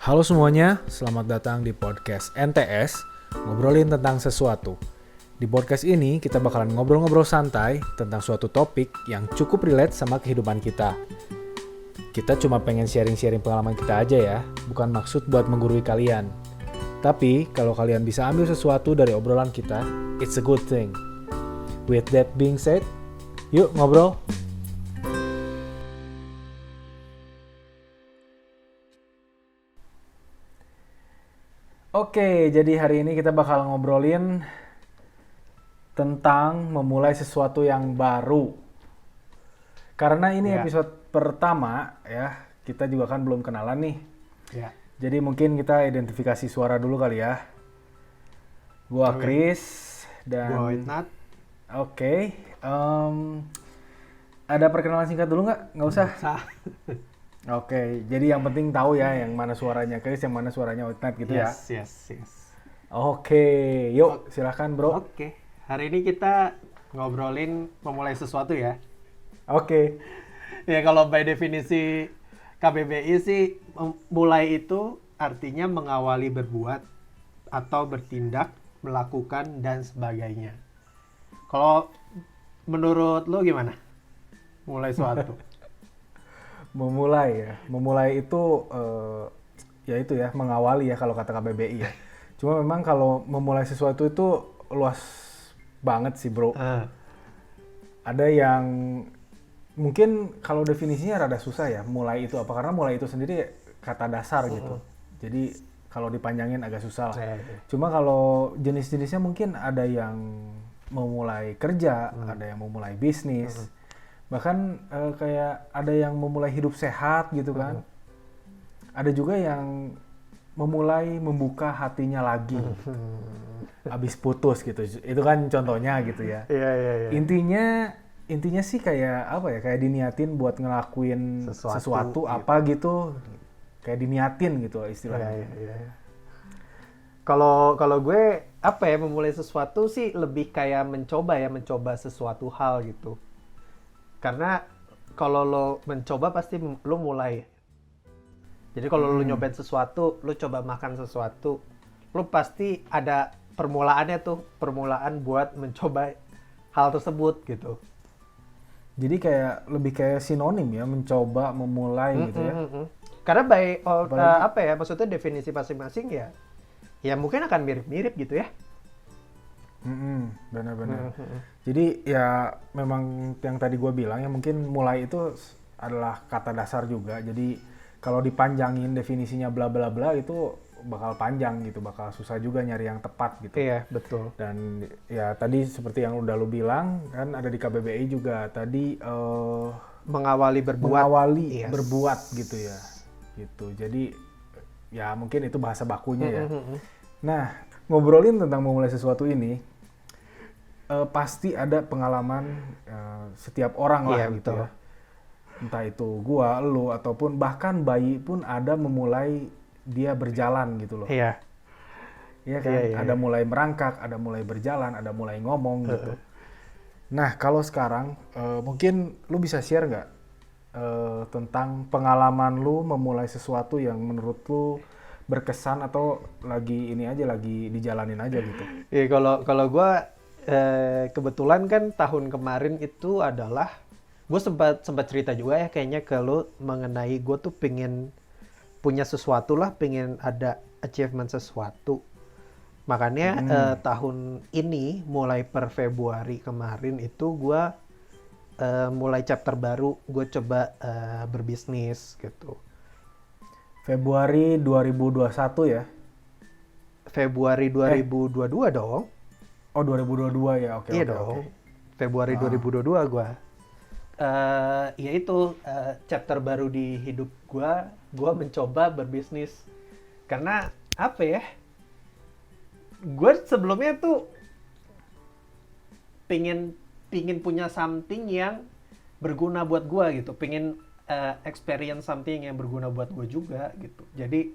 Halo semuanya, selamat datang di podcast NTS, ngobrolin tentang sesuatu. Di podcast ini kita bakalan ngobrol-ngobrol santai tentang suatu topik yang cukup relate sama kehidupan kita. Kita cuma pengen sharing-sharing pengalaman kita aja ya, bukan maksud buat menggurui kalian. Tapi kalau kalian bisa ambil sesuatu dari obrolan kita, it's a good thing. With that being said, yuk ngobrol. Oke, jadi hari ini kita bakal ngobrolin tentang memulai sesuatu yang baru. Karena ini Ya. episode pertama ya, kita juga kan belum kenalan nih. Ya. Jadi mungkin kita identifikasi suara dulu kali ya. Gua Oke. Chris dan Gua Widnat. Oke, ada perkenalan singkat dulu nggak? Nggak usah. Oke, jadi yang penting tahu ya yang mana suaranya Chris, yang mana suaranya Widnat gitu ya. Yes. Oke, yuk silahkan bro. Oke. Hari ini kita ngobrolin memulai sesuatu ya. Oke. Ya kalau by definisi KBBI sih mulai itu artinya mengawali berbuat atau bertindak, melakukan dan sebagainya. Kalau menurut lo gimana? Mulai suatu. Memulai itu ya itu ya mengawali ya kalau kata KBBI ya. Cuma memang kalau memulai sesuatu itu luas banget sih bro. Ada yang mungkin kalau definisinya rada susah ya mulai itu apa, karena mulai itu sendiri kata dasar gitu. Jadi kalau dipanjangin agak susah lah. Cuma kalau jenis-jenisnya mungkin ada yang memulai kerja, ada yang memulai bisnis. Bahkan kayak ada yang memulai hidup sehat gitu kan. Ada juga yang memulai membuka hatinya lagi. Habis putus gitu. Itu kan contohnya gitu ya. Iya. Intinya sih kayak apa ya? Kayak diniatin buat ngelakuin sesuatu gitu. apa gitu. Kayak diniatin gitu istilahnya. Iya. Kalau gue apa ya, memulai sesuatu sih lebih kayak mencoba sesuatu hal gitu. Karena kalau lo mencoba pasti lo mulai. Jadi kalau lo nyobain sesuatu, lo coba makan sesuatu, lo pasti ada permulaan buat mencoba hal tersebut gitu. Jadi kayak lebih kayak sinonim ya, mencoba, memulai gitu ya. Karena apa ya, maksudnya definisi masing-masing ya mungkin akan mirip-mirip gitu ya. Benar-benar. Jadi ya memang yang tadi gue bilang ya, mungkin mulai itu adalah kata dasar juga. Jadi kalau dipanjangin definisinya bla bla bla itu bakal panjang gitu, bakal susah juga nyari yang tepat gitu. Iya, betul. Dan ya tadi seperti yang udah lu bilang kan ada di KBBI juga tadi Mengawali berbuat. Yes. berbuat gitu ya. Gitu. Jadi ya mungkin itu bahasa bakunya ya. Nah, ngobrolin tentang memulai sesuatu ini, pasti ada pengalaman setiap orang lah gitu betul. ya. Entah itu gua, lu, ataupun bahkan bayi pun ada memulai dia berjalan gitu loh. Iya. Iya kan? Ada mulai merangkak, ada mulai berjalan, ada mulai ngomong gitu. Nah, kalau sekarang mungkin lu bisa share nggak tentang pengalaman lu memulai sesuatu yang menurut lu berkesan atau lagi dijalanin aja gitu. Iya, kalau gue kebetulan kan tahun kemarin itu adalah gue sempat cerita juga ya kayaknya ke lo mengenai gue tuh pengen punya sesuatu lah, pengen ada achievement sesuatu. Makanya tahun ini mulai per Februari kemarin itu gue mulai chapter baru, gue coba berbisnis gitu. Februari 2021 ya? Februari 2022 dong. Oh 2022 ya, oke. Iya dong. Februari 2022 gue. Ya itu chapter baru di hidup gue mencoba berbisnis. Karena apa ya? Gue sebelumnya tuh pingin punya something yang berguna buat gue gitu. Pingin experience something yang berguna buat gue juga gitu. Jadi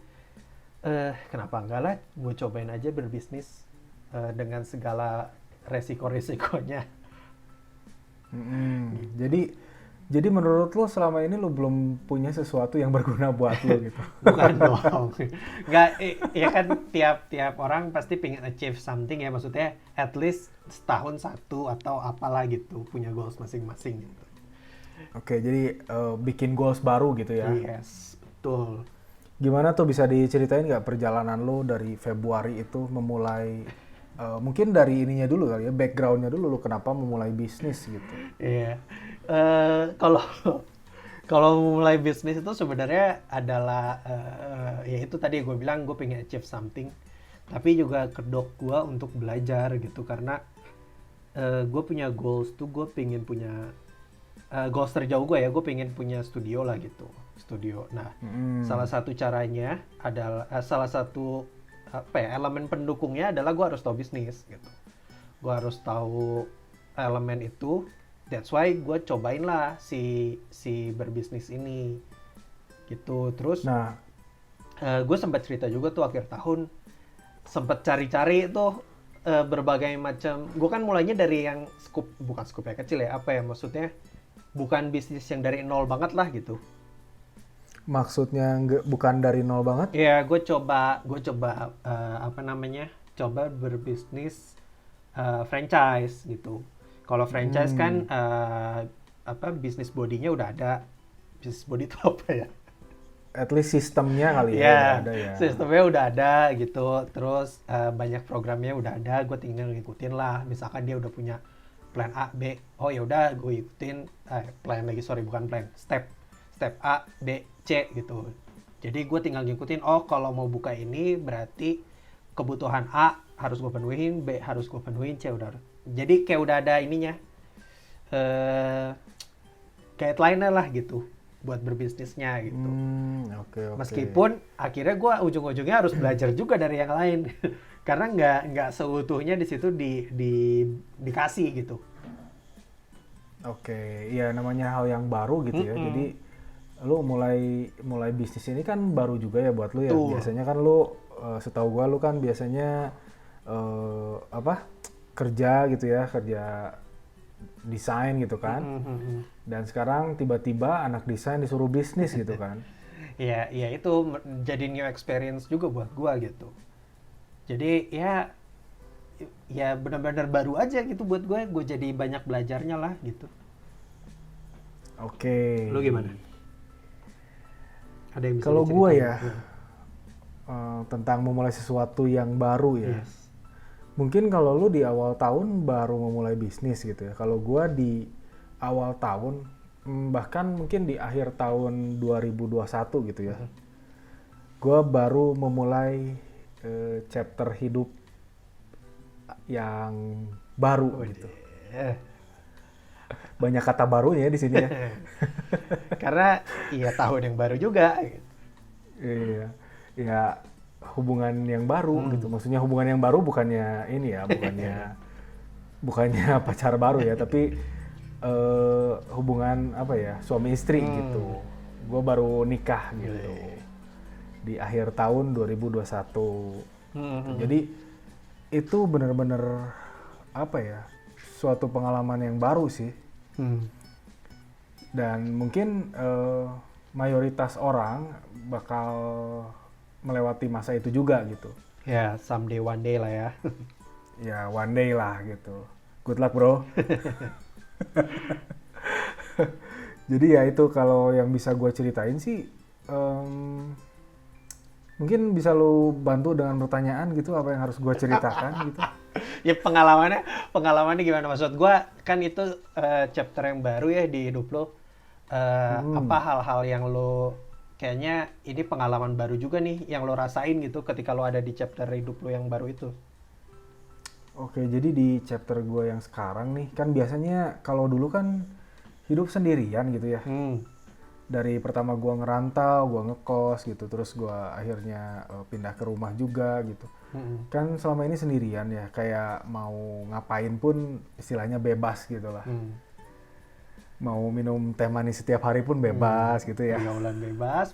kenapa enggak lah, gue cobain aja berbisnis dengan segala resiko-resikonya. Jadi Jadi menurut lo selama ini lo belum punya sesuatu yang berguna buat lo gitu? Bukan dong. Nggak, ya kan tiap orang pasti pengen achieve something ya. Maksudnya at least setahun satu atau apalah gitu. Punya goals masing-masing gitu. Oke, jadi bikin goals baru gitu ya? Yes, betul. Gimana tuh, bisa diceritain nggak perjalanan lo dari Februari itu memulai, mungkin dari ininya dulu kali ya, backgroundnya dulu lo kenapa memulai bisnis gitu? Iya. Kalau kalau mulai bisnis itu sebenarnya adalah ya itu tadi gue bilang gue pengen achieve something, tapi juga kedok gue untuk belajar gitu karena gue punya goals tuh, gue pengen punya goals terjauh gue ya, gue pengen punya studio lah gitu, studio. Nah, salah satu caranya adalah salah satu apa ya, elemen pendukungnya adalah gue harus tahu bisnis gitu. Gue harus tahu elemen itu. That's why gue cobain lah si berbisnis ini gitu. Terus Nah, gue sempat cerita juga tuh akhir tahun sempat cari-cari tuh berbagai macam. Gue kan mulainya dari yang bukan scoop ya, kecil ya, apa ya maksudnya, bukan bisnis yang dari nol banget lah gitu. maksudnya bukan dari nol banget? Ya, gue coba apa namanya, coba berbisnis franchise gitu. Kalau franchise kan apa, bisnis bodinya udah ada. Bisnis body itu apa ya? At least sistemnya kali ya, Ya, udah ada ya. sistemnya udah ada gitu. Terus banyak programnya udah ada. Gue tinggal ngikutin lah. Misalkan dia udah punya plan A, B. Oh ya udah, gue ikutin step A, B, C gitu. Jadi gue tinggal ngikutin. Oh, kalau mau buka ini berarti kebutuhan A harus gue penuhin, B harus gue penuhin, C udah. Jadi kayak udah ada ininya, guideline-nya lah gitu buat berbisnisnya gitu. Oke. Meskipun akhirnya gue ujung-ujungnya harus belajar juga dari yang lain karena nggak seutuhnya di situ dikasih gitu. Oke, iya namanya hal yang baru gitu ya. Jadi lu mulai bisnis ini kan baru juga ya buat lu ya. Betul. Biasanya kan lu setahu gua lu kan biasanya apa? Kerja gitu ya, kerja desain gitu kan. Dan sekarang tiba-tiba anak desain disuruh bisnis gitu kan. Ya itu jadi new experience juga buat gua gitu. Jadi ya benar-benar baru aja gitu buat gue jadi banyak belajarnya lah gitu. Oke. Lu gimana? Ada yang bisa Kalau gue diceritain? ya, tentang memulai sesuatu yang baru ya. Yes. Mungkin kalau lu di awal tahun baru memulai bisnis gitu ya. Kalau gue di awal tahun, bahkan mungkin di akhir tahun 2021 gitu ya. Gue baru memulai chapter hidup yang baru gitu. Banyak kata barunya di sini ya. Karena iya tahun yang baru juga. Iya, ya hubungan yang baru gitu. Maksudnya hubungan yang baru bukannya ini ya, bukannya pacar baru ya, tapi hubungan apa ya, suami istri gitu. Gue baru nikah gitu di akhir tahun 2021. Jadi itu benar-benar apa ya, suatu pengalaman yang baru sih. Dan mungkin mayoritas orang bakal melewati masa itu juga gitu. Ya, someday one day lah ya. Ya one day lah gitu. Good luck bro. Jadi ya itu kalau yang bisa gue ceritain sih, mungkin bisa lu bantu dengan pertanyaan gitu, apa yang harus gue ceritakan gitu. Ya pengalamannya gimana, maksud gue kan itu chapter yang baru ya di hidup lo. Apa hal-hal yang lo kayaknya ini pengalaman baru juga nih yang lo rasain gitu ketika lo ada di chapter hidup lo yang baru itu? Oke, jadi di chapter gue yang sekarang nih, kan biasanya kalau dulu kan hidup sendirian gitu ya. Dari pertama gue ngerantau, gue ngekos gitu, terus gue akhirnya pindah ke rumah juga gitu. Kan selama ini sendirian ya, kayak mau ngapain pun istilahnya bebas gitu lah. Mau minum teh manis setiap hari pun bebas gitu ya. Pergaulan bebas.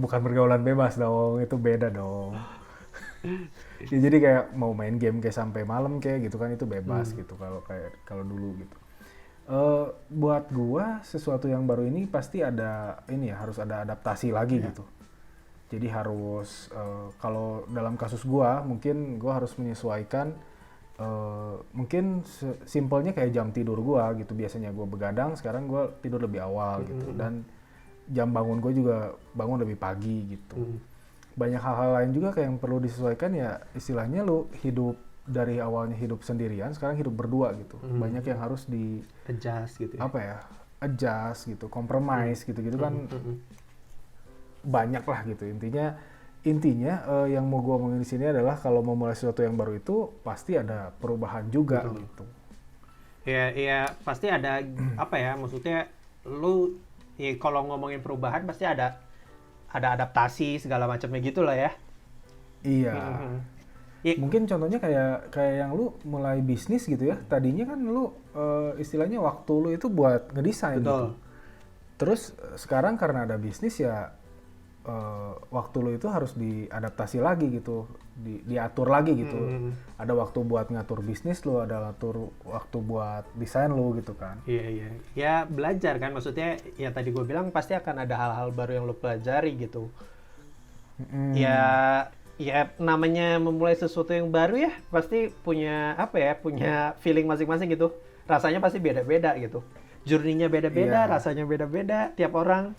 Bukan pergaulan bebas dong, itu beda dong. Ya, jadi kayak mau main game kayak sampai malam kayak gitu kan, itu bebas gitu kalau dulu gitu. Buat gua sesuatu yang baru ini pasti ada ini ya, harus ada adaptasi lagi gitu. Jadi harus kalau dalam kasus gua mungkin gua harus menyesuaikan mungkin simpelnya kayak jam tidur gua gitu. Biasanya gua begadang, sekarang gua tidur lebih awal gitu, dan jam bangun gua juga bangun lebih pagi gitu. Banyak hal-hal lain juga kayak yang perlu disesuaikan ya, istilahnya lu hidup dari awalnya hidup sendirian, sekarang hidup berdua gitu. Banyak yang harus di adjust gitu ya. Apa ya? Adjust gitu, compromise gitu-gitu kan banyak lah gitu. Intinya yang mau gue omongin di sini adalah kalau mau mulai sesuatu yang baru itu pasti ada perubahan juga gitu. Ya pasti ada apa ya, maksudnya lu ya, kalau ngomongin perubahan pasti ada adaptasi segala macamnya gitu lah ya. Iya. Mungkin contohnya kayak yang lu mulai bisnis gitu ya. Tadinya kan lu istilahnya waktu lu itu buat ngedesain gitu. Terus sekarang karena ada bisnis ya waktu lu itu harus diadaptasi lagi gitu, diatur lagi gitu. Ada waktu buat ngatur bisnis lu, ada waktu buat desain lu gitu kan. Iya. Ya belajar kan, maksudnya ya tadi gue bilang pasti akan ada hal-hal baru yang lu pelajari gitu. Ya namanya memulai sesuatu yang baru ya pasti punya punya feeling masing-masing gitu. Rasanya pasti beda-beda gitu. Journey-nya beda-beda, rasanya beda-beda tiap orang.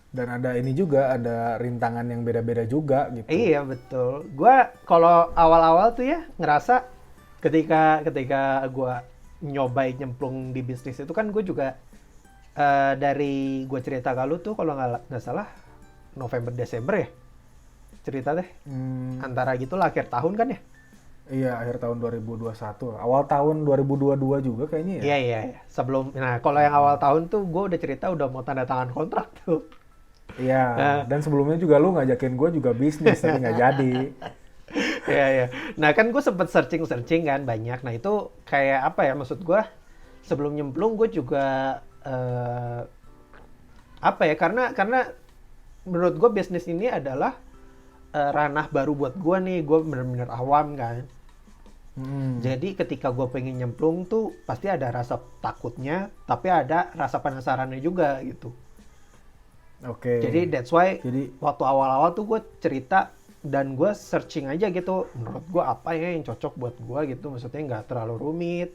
Dan ada ini juga, ada rintangan yang beda-beda juga gitu. Iya betul. Gua kalau awal-awal tuh ya ngerasa ketika gue nyobain nyemplung di bisnis itu kan gue juga dari gue cerita ke lu tuh kalau nggak salah November Desember ya cerita deh. Antara gitulah akhir tahun kan ya? Iya, akhir tahun 2021. Awal tahun 2022 juga kayaknya ya? Iya. Sebelum, kalau yang awal tahun tuh gue udah cerita udah mau tanda tangan kontrak tuh. Iya, dan sebelumnya juga lu ngajakin gue juga bisnis, tapi nggak jadi. Iya. Nah kan gue sempet searching kan banyak. Nah itu kayak apa ya, maksud gue sebelum nyemplung gue juga karena menurut gue bisnis ini adalah ranah baru buat gue nih, gue bener-bener awam kan. Jadi ketika gue pengen nyemplung tuh pasti ada rasa takutnya, tapi ada rasa penasarannya juga gitu. Oke. Jadi that's why waktu awal-awal tuh gue cerita dan gue searching aja gitu, menurut gue apa ya yang cocok buat gue gitu, maksudnya nggak terlalu rumit,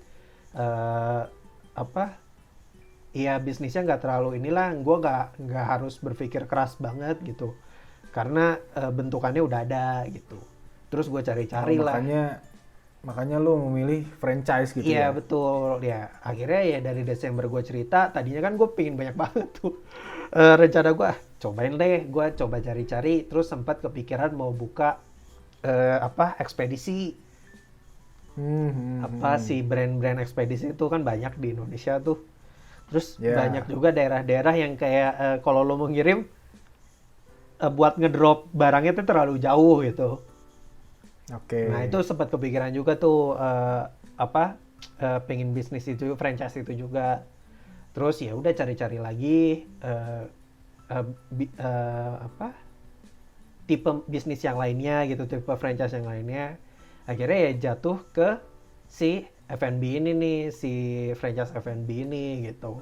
ya bisnisnya nggak terlalu inilah, gue nggak harus berpikir keras banget gitu, karena bentukannya udah ada gitu. Terus gue cari-cari lah. Makanya lu memilih franchise gitu ya? Iya betul ya. Akhirnya ya dari Desember gue cerita, tadinya kan gue pingin banyak banget tuh. Rencana gue, cobain deh, gue coba cari-cari, terus sempat kepikiran mau buka ekspedisi. Si brand-brand ekspedisi itu kan banyak di Indonesia tuh. Terus banyak juga daerah-daerah yang kayak kalau lo mau ngirim buat ngedrop barangnya tuh terlalu jauh gitu. Oke. Nah itu sempat kepikiran juga tuh pengen bisnis itu, franchise itu juga. Terus ya udah cari-cari lagi tipe bisnis yang lainnya gitu, tipe franchise yang lainnya. Akhirnya ya jatuh ke si F&B ini nih, si franchise F&B ini gitu.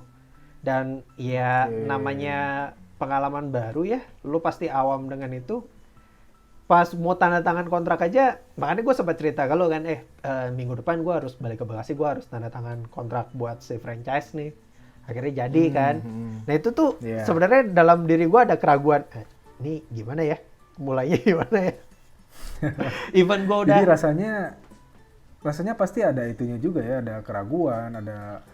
Dan ya namanya pengalaman baru ya, lu pasti awam dengan itu. Pas mau tanda tangan kontrak aja, makanya gue sempat cerita kalau kan minggu depan gue harus balik ke Bekasi, gue harus tanda tangan kontrak buat si franchise nih. Akhirnya jadi kan. Nah itu tuh sebenarnya dalam diri gue ada keraguan, ini gimana ya, mulainya gimana ya. Even gue udah. Jadi rasanya pasti ada itunya juga ya, ada keraguan, ada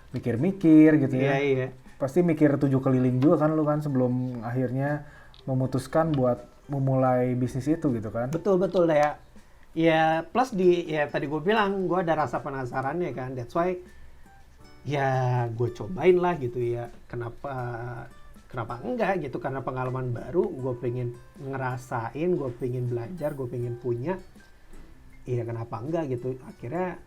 mikir-mikir gitu ya. Iya. Pasti mikir 7 keliling juga kan lu kan sebelum akhirnya memutuskan buat memulai bisnis itu gitu kan. Betul ya. Ya plus tadi gue bilang gue ada rasa penasarannya kan. That's why ya gue cobain lah gitu ya. Kenapa enggak gitu, karena pengalaman baru, gue pengen ngerasain, gue pengen belajar, gue pengen punya. Iya kenapa enggak gitu. Akhirnya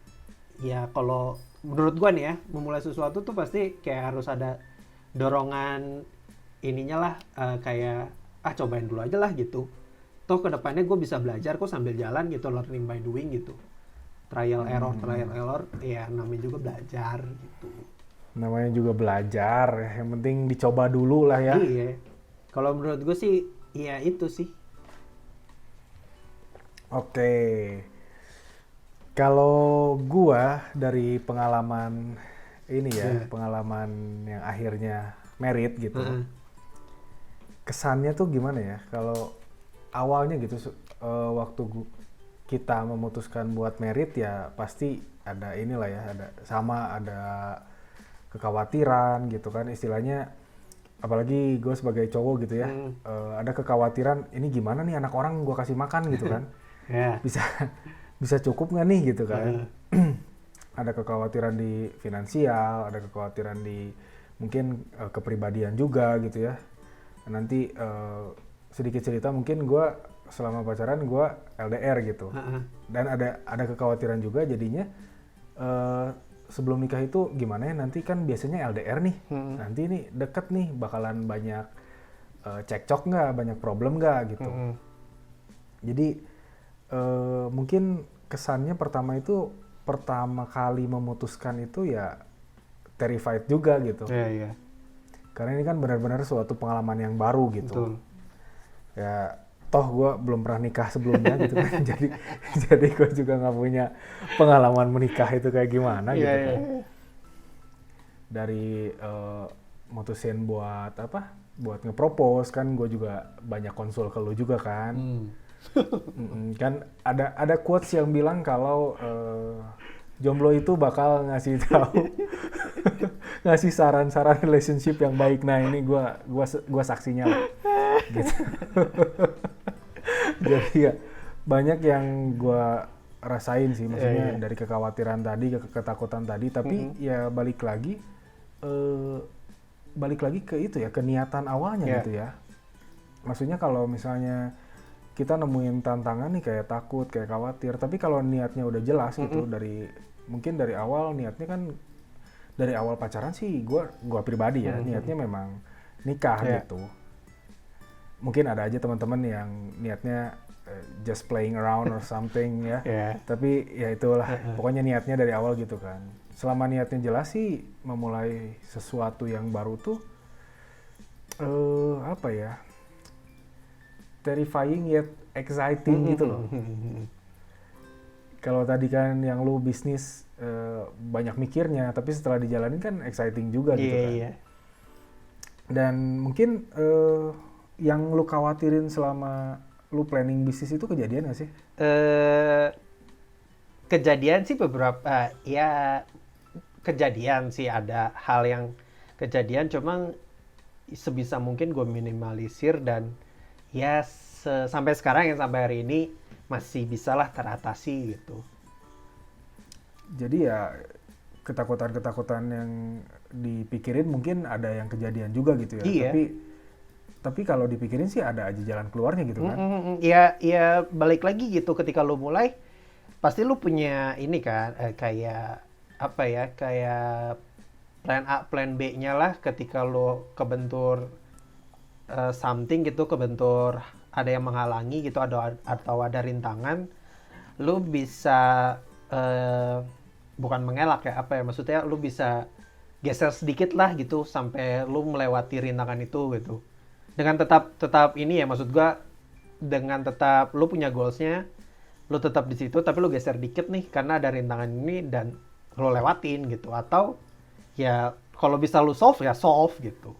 ya kalau menurut gue nih ya, memulai sesuatu tuh pasti kayak harus ada dorongan ininya lah, kayak cobain dulu aja lah gitu. Toh kedepannya gue bisa belajar kok sambil jalan gitu, learning by doing gitu. Trial error, ya namanya juga belajar gitu. Namanya juga belajar, yang penting dicoba dulu lah ya. Iya. Kalau menurut gue sih, ya itu sih. Oke. Kalau gua dari pengalaman ini ya, pengalaman yang akhirnya merit gitu. Kesannya tuh gimana ya? Kalau awalnya gitu waktu kita memutuskan buat merit ya pasti ada inilah ya, ada kekhawatiran gitu kan istilahnya, apalagi gue sebagai cowok gitu ya, ada kekhawatiran ini gimana nih anak orang gue kasih makan gitu kan. bisa cukup nggak nih gitu kan. Ada kekhawatiran di finansial, ada kekhawatiran di mungkin kepribadian juga gitu ya. Nanti sedikit cerita, mungkin gue selama pacaran gue LDR gitu. Dan ada kekhawatiran juga jadinya sebelum nikah itu gimana ya, nanti kan biasanya LDR nih. Nanti nih deket nih bakalan banyak cekcok nggak, banyak problem nggak gitu. Jadi mungkin kesannya pertama kali memutuskan itu ya terrified juga gitu. Iya. Karena ini kan benar-benar suatu pengalaman yang baru gitu. Betul. Ya toh gue belum pernah nikah sebelumnya gitu kan. jadi gue juga nggak punya pengalaman menikah itu kayak gimana gitu kan. Dari mutusin buat nge-propose kan, gue juga banyak konsul ke lu juga kan. Kan ada quotes yang bilang kalau jomblo itu bakal ngasih tahu ngasih saran-saran relationship yang baik. Nah ini gua saksinya lah. Gitu. Jadi ya banyak yang gua rasain sih, maksudnya dari kekhawatiran tadi, ketakutan tadi, tapi ya balik lagi ke itu ya, ke niatan awalnya gitu ya. Maksudnya kalau misalnya kita nemuin tantangan nih kayak takut, kayak khawatir, tapi kalau niatnya udah jelas gitu mungkin dari awal niatnya kan, dari awal pacaran sih gua pribadi ya niatnya memang nikah gitu. Mungkin ada aja teman-teman yang niatnya just playing around or something ya. Tapi ya itulah, pokoknya niatnya dari awal gitu kan. Selama niatnya jelas sih, memulai sesuatu yang baru tuh terrifying yet exciting gitu loh. Kalau tadi kan yang lu bisnis banyak mikirnya, tapi setelah dijalanin kan exciting juga gitu kan. Dan mungkin yang lu khawatirin selama lu planning bisnis itu kejadian gak sih? Kejadian sih beberapa, kejadian sih, ada hal yang kejadian, cuma sebisa mungkin gue minimalisir dan ya sampai sekarang sampai hari ini masih bisalah teratasi gitu. Jadi ya ketakutan yang dipikirin mungkin ada yang kejadian juga gitu ya. Tapi kalau dipikirin sih ada aja jalan keluarnya gitu kan. Ya balik lagi gitu, ketika lu mulai pasti lu punya ini kan kayak plan A, plan B-nya lah. Ketika lu kebentur something gitu, kebentur ada yang menghalangi gitu, atau ada rintangan, lu bisa bukan mengelak ya, maksudnya lu bisa geser sedikit lah gitu sampai lu melewati rintangan itu gitu. Dengan tetap ini ya, maksud gua dengan tetap lu punya goalsnya, lu tetap di situ, tapi lu geser dikit nih karena ada rintangan ini dan lu lewatin gitu. Atau ya kalau bisa lu solve ya solve gitu.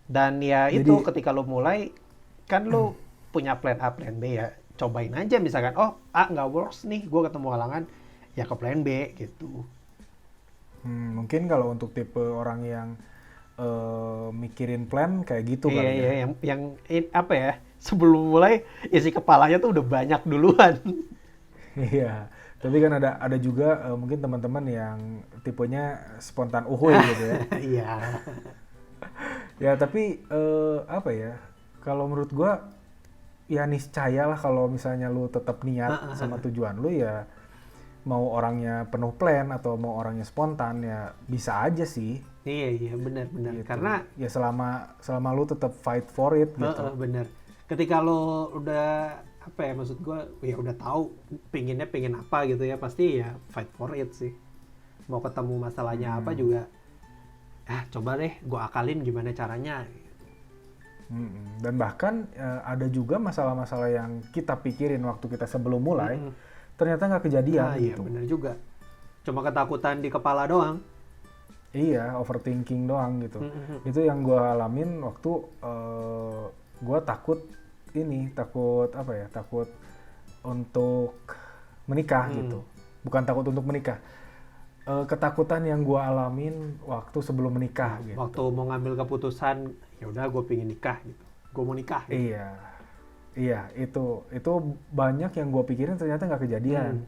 Dan ya jadi, itu ketika lu mulai kan lu punya plan A, plan B ya, cobain aja. Misalkan A nggak works nih, gue ketemu halangan, ya ke plan B gitu. Mungkin kalau untuk tipe orang yang mikirin plan kayak gitu kan ya. Iya, yang sebelum mulai isi kepalanya tuh udah banyak duluan. Iya, tapi kan ada juga mungkin teman-teman yang tipenya spontan uhuy gitu ya. Iya. Ya tapi kalau menurut gue ya niscaya lah kalau misalnya lu tetap niat sama tujuan lu, ya mau orangnya penuh plan atau mau orangnya spontan ya bisa aja sih. Iya benar. Gitu. Karena ya selama lu tetap fight for it gitu. Bener. Ketika lu udah maksud gue ya udah tahu pengen apa gitu ya, pasti ya fight for it sih. Mau ketemu masalahnya apa juga coba deh gue akalin gimana caranya. Dan bahkan ada juga masalah-masalah yang kita pikirin waktu kita sebelum mulai, ternyata nggak kejadian Iya gitu. benar juga. Cuma ketakutan di kepala doang. Iya, overthinking doang gitu. Itu yang gue alamin waktu gue takut apa ya? Takut untuk menikah gitu. Bukan takut untuk menikah. Ketakutan yang gue alamin waktu sebelum menikah gitu. Waktu mau ngambil keputusan, ya udah gue pengen nikah gitu. Gue mau nikah. Gitu. Iya, itu banyak yang gue pikirin ternyata nggak kejadian.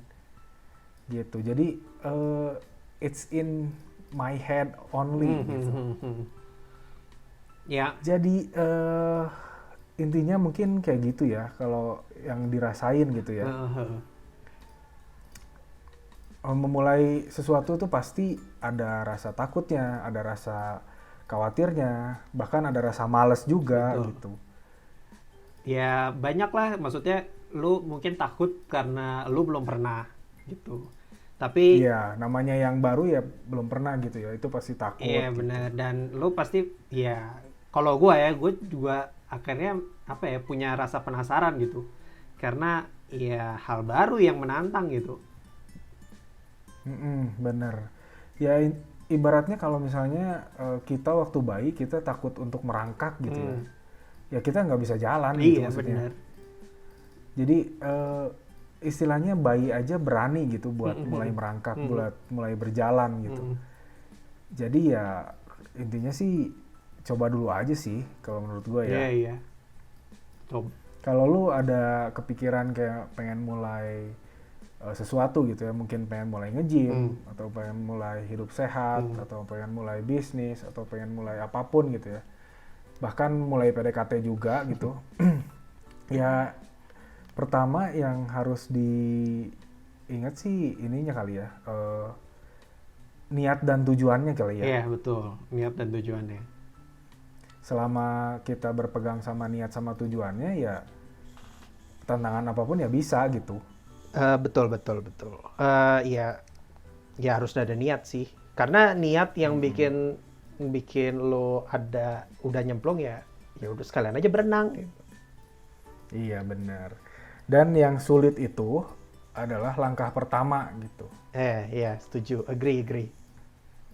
Gitu. Jadi it's in my head only gitu. Ya. Jadi intinya mungkin kayak gitu ya kalau yang dirasain gitu ya. Memulai sesuatu tuh pasti ada rasa takutnya, ada rasa khawatirnya, bahkan ada rasa males juga. Betul. Gitu. Ya banyak lah, maksudnya lu mungkin takut karena lu belum pernah gitu. Tapi iya, namanya yang baru ya belum pernah gitu ya, itu pasti takut. Iya gitu. benar, dan lu pasti ya kalau gue juga akhirnya punya rasa penasaran gitu. Karena ya hal baru yang menantang gitu. Bener. Ya ibaratnya kalau misalnya kita waktu bayi kita takut untuk merangkak gitu ya. Ya kita nggak bisa jalan gitu maksudnya. Bener. Jadi istilahnya bayi aja berani gitu buat mulai merangkak, buat mulai berjalan gitu. Jadi ya intinya sih coba dulu aja sih kalau menurut gue ya. Iya. Kalau lu ada kepikiran kayak pengen mulai sesuatu gitu ya, mungkin pengen mulai nge-gym atau pengen mulai hidup sehat atau pengen mulai bisnis atau pengen mulai apapun gitu ya, bahkan mulai PDKT juga gitu. Ya pertama yang harus diingat sih ininya kali ya, niat dan tujuannya kali ya. Iya betul, niat dan tujuannya. Selama kita berpegang sama niat sama tujuannya ya tantangan apapun ya bisa gitu. Betul. Ya harus ada niat sih. Karena niat yang bikin lo udah nyemplung ya udah sekalian aja berenang. Gitu. Iya benar. Dan yang sulit itu adalah langkah pertama gitu. Iya setuju, agree.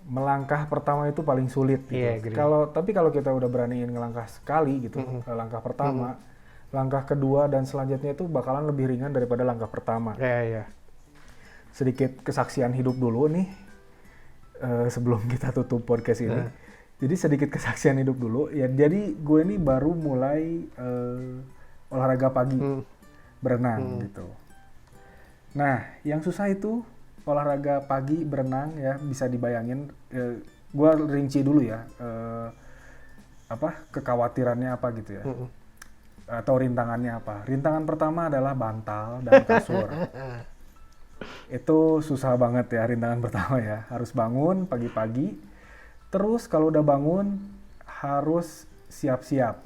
Melangkah pertama itu paling sulit gitu. Tapi kalau kita udah beraniin ngelangkah sekali gitu, langkah pertama. Langkah kedua dan selanjutnya itu bakalan lebih ringan daripada langkah pertama. Iya. Sedikit kesaksian hidup dulu nih sebelum kita tutup podcast ini. Jadi sedikit kesaksian hidup dulu. Ya jadi gue ini baru mulai olahraga pagi, berenang gitu. Nah yang susah itu olahraga pagi berenang ya, bisa dibayangin. Gue rinci dulu ya kekhawatirannya apa gitu ya. Atau rintangannya apa? Rintangan pertama adalah bantal dan kasur. Itu susah banget ya rintangan pertama ya. Harus bangun pagi-pagi. Terus kalau udah bangun harus siap-siap.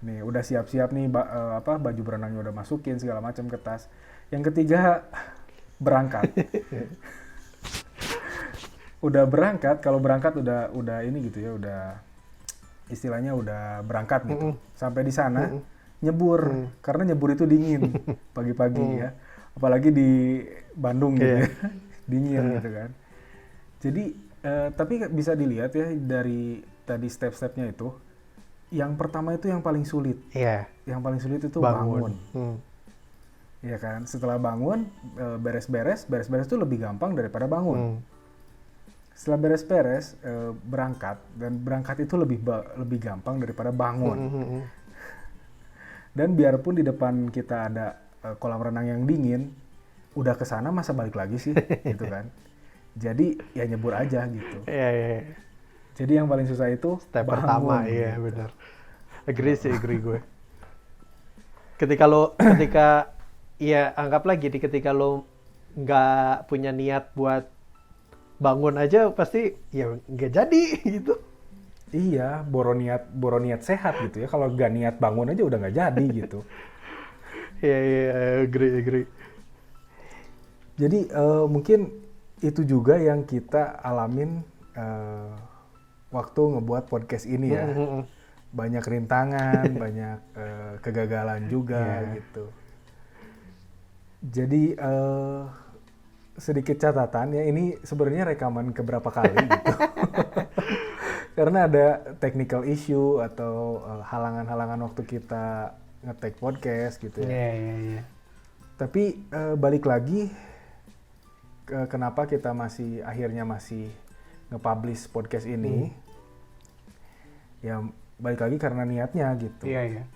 Nih udah siap-siap nih baju berenangnya udah masukin segala macam ke tas. Yang ketiga berangkat. Udah berangkat, kalau berangkat udah ini gitu ya, udah istilahnya udah berangkat gitu. Sampai di sana nyebur, karena nyebur itu dingin pagi-pagi ya. Apalagi di Bandung gitu ya. Dingin gitu kan. Jadi tapi bisa dilihat ya dari tadi step-stepnya itu. Yang pertama itu yang paling sulit. Iya. Yang paling sulit itu bangun. Iya kan? Setelah bangun beres-beres itu lebih gampang daripada bangun. Setelah beres-beres berangkat, dan berangkat itu lebih gampang daripada bangun. Dan biarpun di depan kita ada kolam renang yang dingin, udah kesana masa balik lagi sih, gitu kan? Jadi ya nyebur aja gitu. Iya. Jadi yang paling susah itu step bangun, pertama, gitu. iya benar. Agree gue. Anggaplah gini, ketika lo nggak punya niat buat bangun aja pasti ya nggak jadi gitu. Iya, boro niat sehat gitu ya. Kalau nggak niat bangun aja udah nggak jadi gitu. Iya, agree. Jadi mungkin itu juga yang kita alamin waktu ngebuat podcast ini ya. Banyak rintangan, banyak kegagalan juga gitu. Jadi sedikit catatan ya, ini sebenarnya rekaman keberapa kali gitu. Karena ada technical issue atau halangan-halangan waktu kita nge-take podcast gitu ya. Iya. Tapi balik lagi kenapa kita akhirnya masih nge-publish podcast ini. Ya balik lagi karena niatnya gitu. Iya.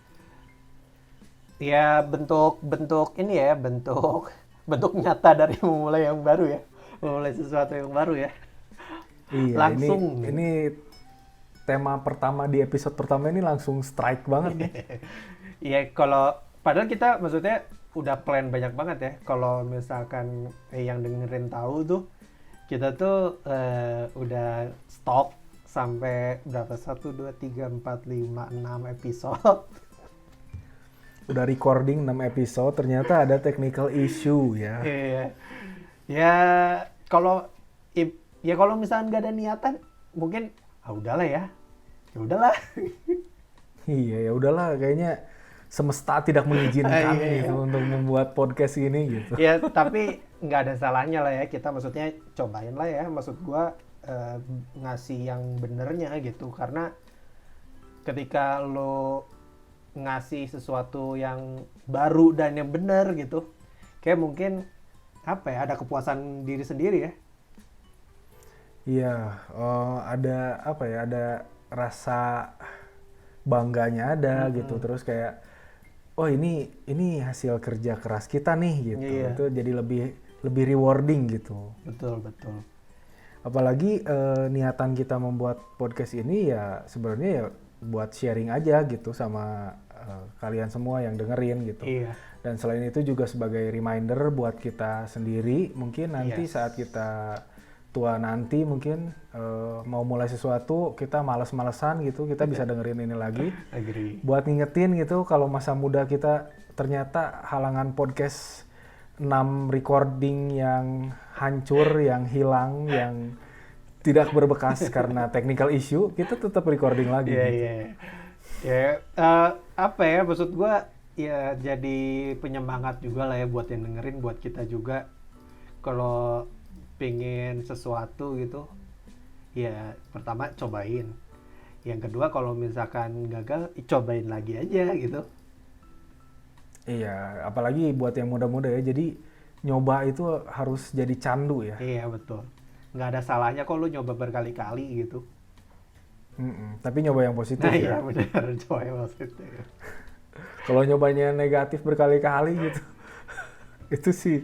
Ya bentuk ini ya, bentuk nyata dari memulai yang baru ya. Memulai sesuatu yang baru ya. Iya, langsung. Ini tema pertama di episode pertama ini langsung strike banget nih. Iya, kalau padahal kita maksudnya udah plan banyak banget ya. Kalau misalkan yang dengerin tahu tuh, kita tuh udah stok sampai berapa? 1, 2, 3, 4, 5, 6 episode. Udah recording 6 episode, ternyata ada technical issue ya. Iya. Ya kalau misalkan nggak ada niatan, mungkin udahlah ya. Ya udahlah. Iya, ya udahlah, kayaknya semesta tidak mengizinkan gitu untuk membuat podcast ini gitu. Ya, tapi nggak ada salahnya lah ya, kita maksudnya cobain lah ya, maksud gua ngasih yang benernya gitu, karena ketika lo ngasih sesuatu yang baru dan yang bener gitu, kayak mungkin ada kepuasan diri sendiri ya. Iya, ada rasa bangganya ada gitu, terus kayak ini hasil kerja keras kita nih gitu. Iya. Itu jadi lebih rewarding gitu. Betul. Apalagi niatan kita membuat podcast ini ya sebenarnya ya buat sharing aja gitu sama kalian semua yang dengerin gitu. Iya. Dan selain itu juga sebagai reminder buat kita sendiri, mungkin nanti saat kita tua nanti mungkin mau mulai sesuatu kita males-malesan gitu, kita bisa dengerin ini lagi. Agree. Buat ngingetin gitu kalau masa muda kita ternyata halangan podcast 6 recording yang hancur, yang hilang, yang tidak berbekas karena technical issue, kita tetap recording lagi. Iya. Ya, maksud gua ya jadi penyemangat juga lah ya buat yang dengerin, buat kita juga. Kalau pengen sesuatu gitu, ya pertama cobain. Yang kedua kalau misalkan gagal, cobain lagi aja gitu. Iya, apalagi buat yang muda-muda ya, jadi nyoba itu harus jadi candu ya. Iya, betul. Nggak ada salahnya kok lu nyoba berkali-kali gitu. Tapi nyoba yang positif Nah, ya. iya benar, coba yang positif. Kalau nyobanya negatif berkali-kali gitu, itu sih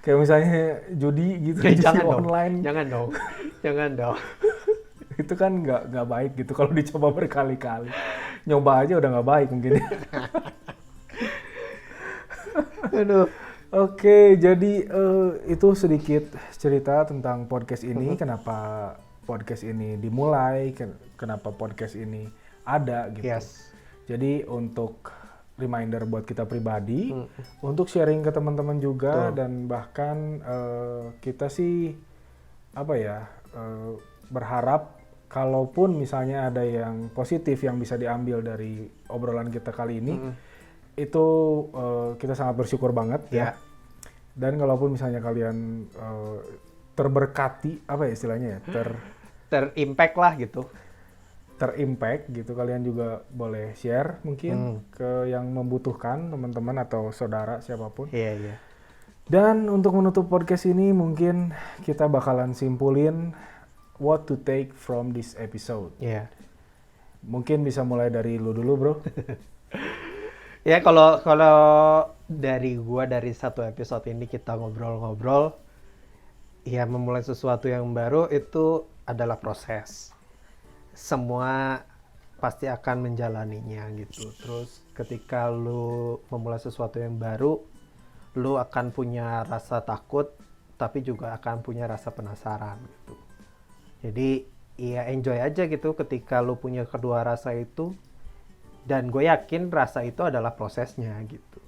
kayak misalnya judi gitu, judi online. Jangan dong. Itu kan nggak baik gitu kalau dicoba berkali-kali. Nyoba aja udah nggak baik mungkin. Aduh. Oke, jadi itu sedikit cerita tentang podcast ini. Kenapa podcast ini dimulai, kenapa podcast ini ada gitu. Yes. Jadi untuk reminder buat kita pribadi, untuk sharing ke teman-teman juga. Dan bahkan kita sih berharap kalaupun misalnya ada yang positif yang bisa diambil dari obrolan kita kali ini, itu kita sangat bersyukur banget ya. Dan kalaupun misalnya kalian terberkati, istilahnya ya, terimpact lah gitu. Terimpact gitu, kalian juga boleh share mungkin ke yang membutuhkan, teman-teman atau saudara siapapun. Iya. Dan untuk menutup podcast ini mungkin kita bakalan simpulin what to take from this episode. Iya. Mungkin bisa mulai dari lu dulu, bro. Ya kalau dari gua, dari satu episode ini kita ngobrol-ngobrol, ya memulai sesuatu yang baru itu adalah proses. Semua pasti akan menjalaninya gitu. Terus ketika lu memulai sesuatu yang baru, lu akan punya rasa takut, tapi juga akan punya rasa penasaran gitu. Jadi ya enjoy aja gitu ketika lu punya kedua rasa itu. Dan gue yakin rasa itu adalah prosesnya gitu.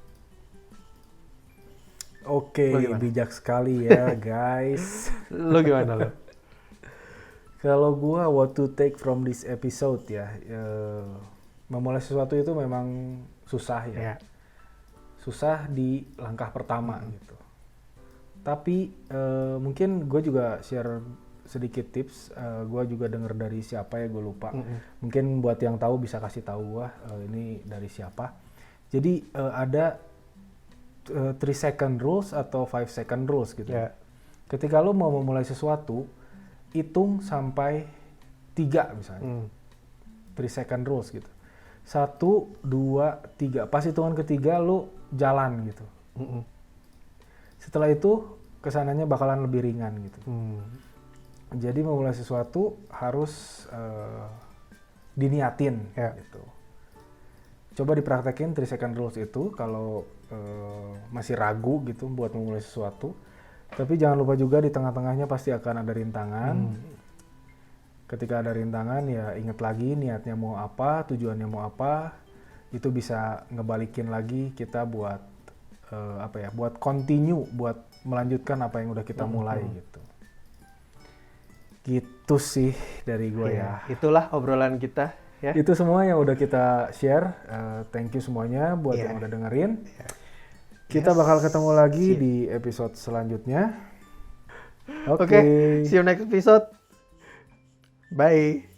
Oke, bijak sekali ya guys. Lu gimana lo? Kalau gua what to take from this episode ya, memulai sesuatu itu memang susah ya. Susah di langkah pertama gitu. Tapi mungkin gue juga share sedikit tips. Gue juga denger dari siapa ya, gue lupa. Mungkin buat yang tahu bisa kasih tahu gue ini dari siapa. Jadi ada 3 second rules atau 5 second rules gitu. Ketika lo mau memulai sesuatu, hitung sampai 3 misalnya. 3 second rules gitu. 1, 2, 3. Pas hitungan ketiga lo jalan gitu. Setelah itu kesananya bakalan lebih ringan gitu. Jadi memulai sesuatu harus diniatin gitu. Coba dipraktekin 3 second rules itu kalau masih ragu gitu buat memulai sesuatu. Tapi jangan lupa juga di tengah-tengahnya pasti akan ada rintangan. Ketika ada rintangan ya ingat lagi niatnya mau apa, tujuannya mau apa. Itu bisa ngebalikin lagi kita buat buat continue, buat melanjutkan apa yang udah kita mulai gitu. Gitu sih dari gue ya. Itulah obrolan kita ya. Itu semua yang udah kita share. Thank you semuanya buat yang udah dengerin. Kita bakal ketemu lagi di episode selanjutnya. Oke, see you next episode. Bye.